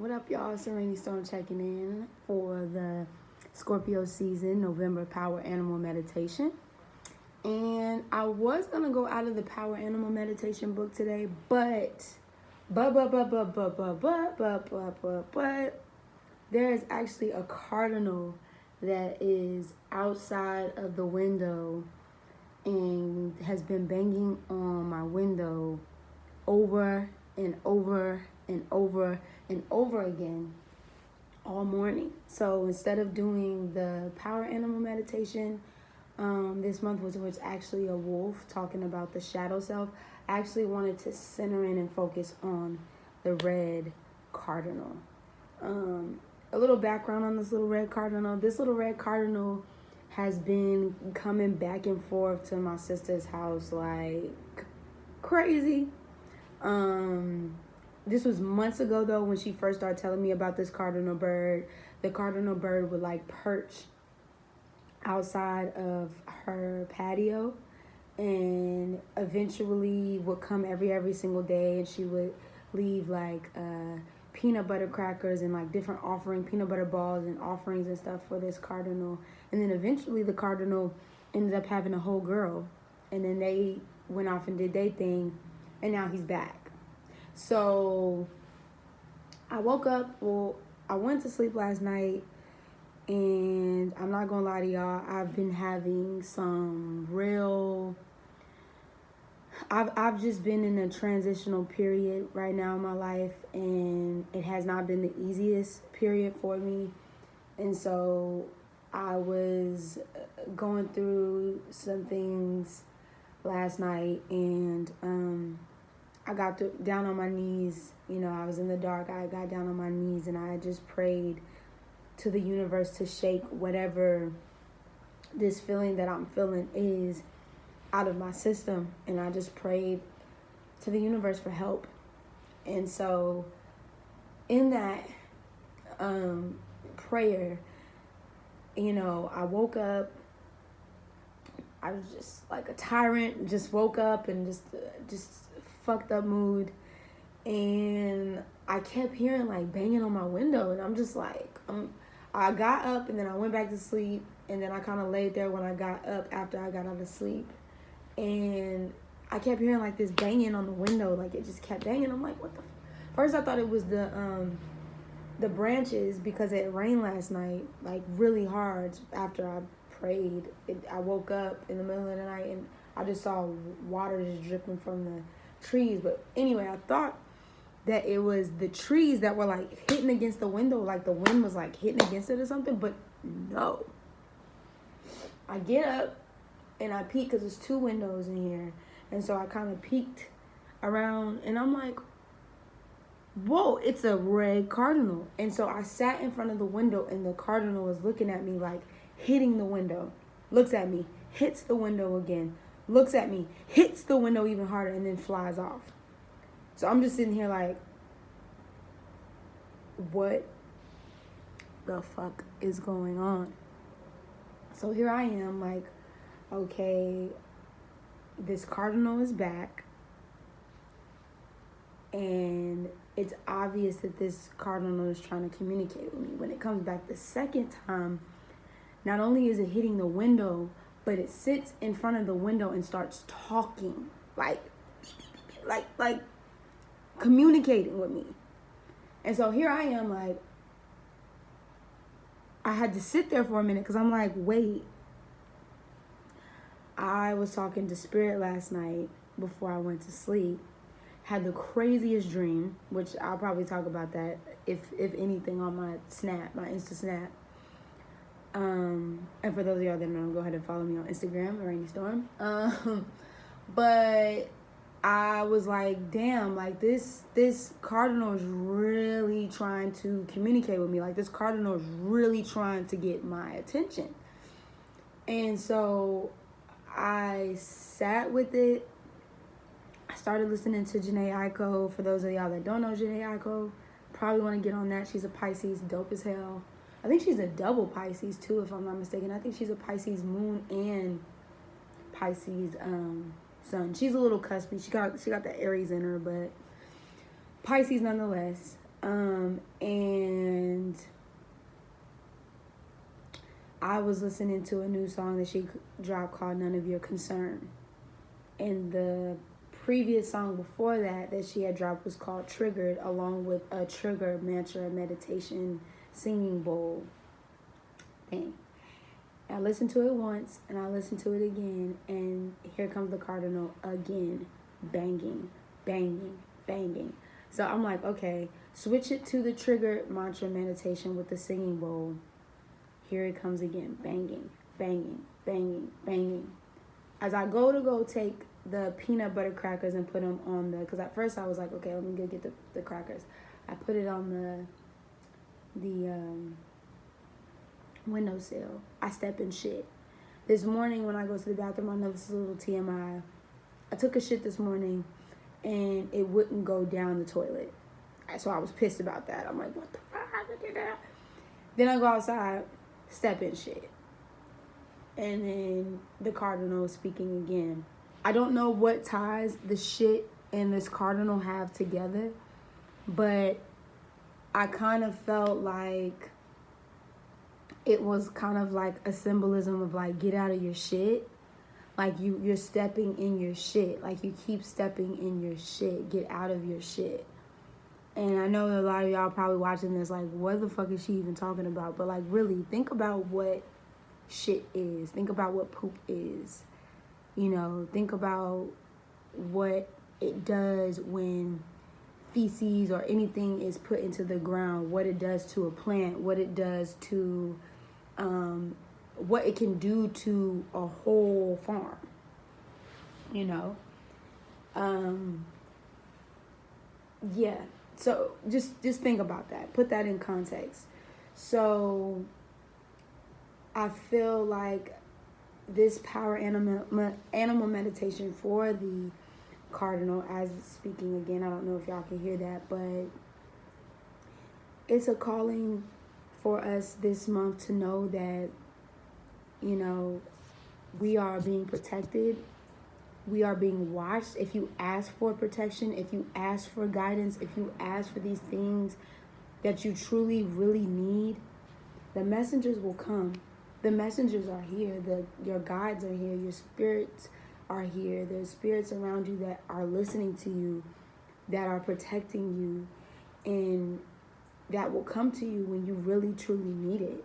What up, y'all? It's Araneaestorm checking in for the Scorpio season, November Power Animal Meditation. And I was going to go out of the Power Animal Meditation book today, but there is actually a cardinal that is outside of the window and has been banging on my window over and over and over and over again all morning. So instead of doing the power animal meditation this month, was actually a wolf talking about the shadow self, I actually wanted to center in and focus on the red cardinal. A little background on this little red cardinal. This little red cardinal has been coming back and forth to my sister's house like crazy. This was months ago though when she first started telling me about this cardinal bird. The cardinal bird would like perch outside of her patio and eventually would come every single day, and she would leave like peanut butter crackers and like different peanut butter balls and offerings and stuff for this cardinal. And then eventually the cardinal ended up having a whole girl, and then they went off and did their thing, and now he's back. So I woke up, I went to sleep last night, and I'm not gonna lie to y'all, I've been having some real, I've just been in a transitional period right now in my life, and it has not been the easiest period for me. And so I was going through some things last night, and I got down on my knees. I was in the dark. I got down on my knees and I just prayed to the universe to shake whatever this feeling that I'm feeling is out of my system. And I just prayed to the universe for help. And so in that prayer, I woke up. I was just like a tyrant, just woke up and just fucked up mood, and I kept hearing like banging on my window, and I'm just like, I got up and then I went back to sleep, and then I kind of laid there when I got up after I got out of sleep, and I kept hearing like this banging on the window, like it just kept banging. I'm like, what the first I thought it was the branches, because it rained last night like really hard after I prayed. I woke up in the middle of the night and I just saw water just dripping from the trees. But anyway, I thought that it was the trees that were like hitting against the window, like the wind was like hitting against it or something. But no, I get up and I peek because there's two windows in here, and so I kind of peeked around and I'm like, whoa, it's a red cardinal. And so I sat in front of the window, and the cardinal was looking at me, like hitting the window, looks at me, hits the window again, looks at me, hits the window even harder, and then flies off. So I'm just sitting here like, what the fuck is going on? So here I am like, okay, this cardinal is back, and it's obvious that this cardinal is trying to communicate with me. When it comes back the second time, not only is it hitting the window, but it sits in front of the window and starts talking, like communicating with me. And so here I am, like, I had to sit there for a minute because I'm like, wait, I was talking to Spirit last night before I went to sleep. Had the craziest dream, which I'll probably talk about that if anything on my snap, my Insta snap. And for those of y'all that don't know, go ahead and follow me on Instagram, Araneaestorm. But I was like, damn, like this cardinal is really trying to communicate with me. Like this cardinal is really trying to get my attention. And so I sat with it. I started listening to Janae Aiko. For those of y'all that don't know Janae Aiko, probably want to get on that. She's a Pisces, dope as hell. I think she's a double Pisces too, if I'm not mistaken. I think she's a Pisces moon and Pisces sun. She's a little cuspy. She got that Aries in her, but Pisces nonetheless. And I was listening to a new song that she dropped called None of Your Concern. And the previous song before that she had dropped was called Triggered, along with a trigger mantra meditation singing bowl thing. I listened to it once and I listened to it again, and here comes the Cardinal again, banging, banging, banging. So I'm like, okay, switch it to the trigger mantra meditation with the singing bowl. Here it comes again, banging, banging, banging, banging. As I go take the peanut butter crackers and put them on because at first I was like, okay, let me go get the crackers. I put it on the windowsill. I step in shit. This morning when I go to the bathroom, I know this is a little TMI. I took a shit this morning and it wouldn't go down the toilet. So I was pissed about that. I'm like, what the fuck? Then I go outside, step in shit. And then the Cardinal is speaking again. I don't know what ties the shit and this Cardinal have together, but I kind of felt like it was kind of like a symbolism of like, get out of your shit. Like you're stepping in your shit. Like you keep stepping in your shit. Get out of your shit. And I know a lot of y'all probably watching this like, what the fuck is she even talking about? But like, really, think about what shit is. Think about what poop is. You know, think about what it does when feces or anything is put into the ground, what it does to a plant, what it does to, what it can do to a whole farm, you know? Yeah, so just think about that. Put that in context. So I feel like this power animal meditation for the Cardinal, as it's speaking again, I don't know if y'all can hear that, but it's a calling for us this month to know that, you know, we are being protected. We are being watched. If you ask for protection, if you ask for guidance, if you ask for these things that you truly, really need, the messengers will come. The messengers are here. Your guides are here. Your spirits are here. There's spirits around you that are listening to you, that are protecting you, and that will come to you when you really, truly need it,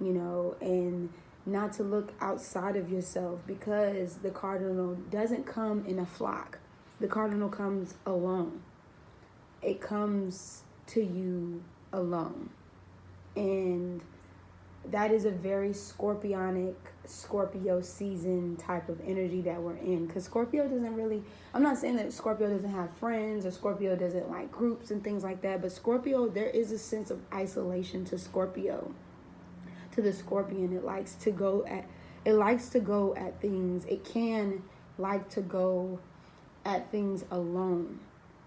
you know, and not to look outside of yourself, because the Cardinal doesn't come in a flock. The Cardinal comes alone. It comes to you alone. And that is a very Scorpio season type of energy that we're in. Because Scorpio doesn't really, I'm not saying that Scorpio doesn't have friends or Scorpio doesn't like groups and things like that. But Scorpio, there is a sense of isolation to Scorpio. To the Scorpion, it likes to go at things. It can like to go at things alone.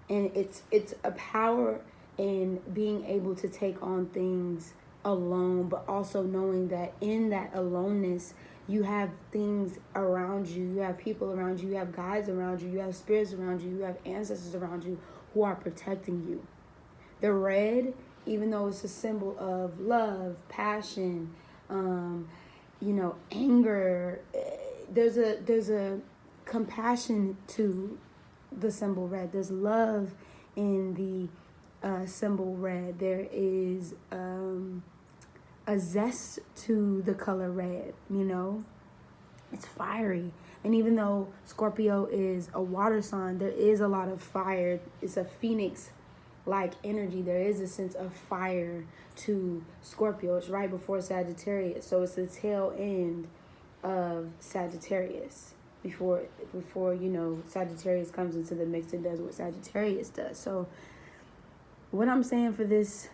And it's a power in being able to take on things alone, but also knowing that in that aloneness, you have things around you, you have people around you, you have guides around you, you have spirits around you, you have ancestors around you who are protecting you. The red, even though it's a symbol of love, passion, anger, there's a compassion to the symbol red. There's love in the symbol red. There is a zest to the color red, you know. It's fiery. And even though Scorpio is a water sign, there is a lot of fire. It's a phoenix-like energy. There is a sense of fire to Scorpio. It's right before Sagittarius. So it's the tail end of Sagittarius. Before Sagittarius comes into the mix and does what Sagittarius does. So what I'm saying for this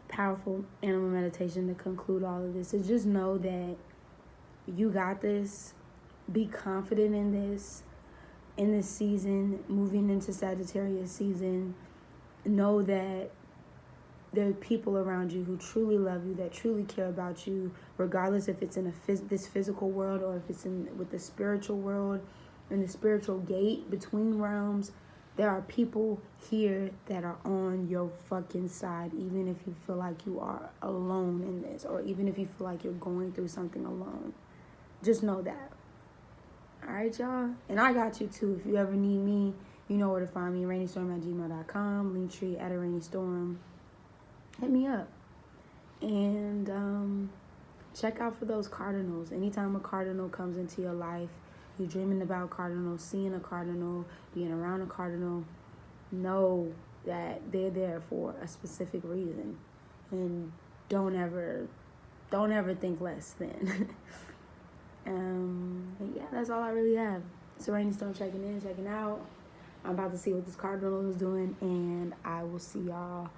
powerful animal meditation to conclude all of this is just know that you got this. Be confident in this season, moving into Sagittarius season. Know that there are people around you who truly love you, that truly care about you, regardless if it's in this physical world or if it's with the spiritual world, in the spiritual gate between realms, There are people here that are on your fucking side, even if you feel like you are alone in this, or even if you feel like you're going through something alone. Just know that. All right, y'all? And I got you, too. If you ever need me, you know where to find me. araneaestorm@gmail.com, linktr.ee. Hit me up. And check out for those cardinals. Anytime a cardinal comes into your life, you're dreaming about cardinals, seeing a cardinal, being around a cardinal, know that they're there for a specific reason. And don't ever think less than. But yeah, that's all I really have. It's Araneaestorm checking in, checking out. I'm about to see what this cardinal is doing, and I will see y'all.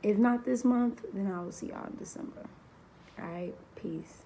If not this month, then I will see y'all in December. All right, peace.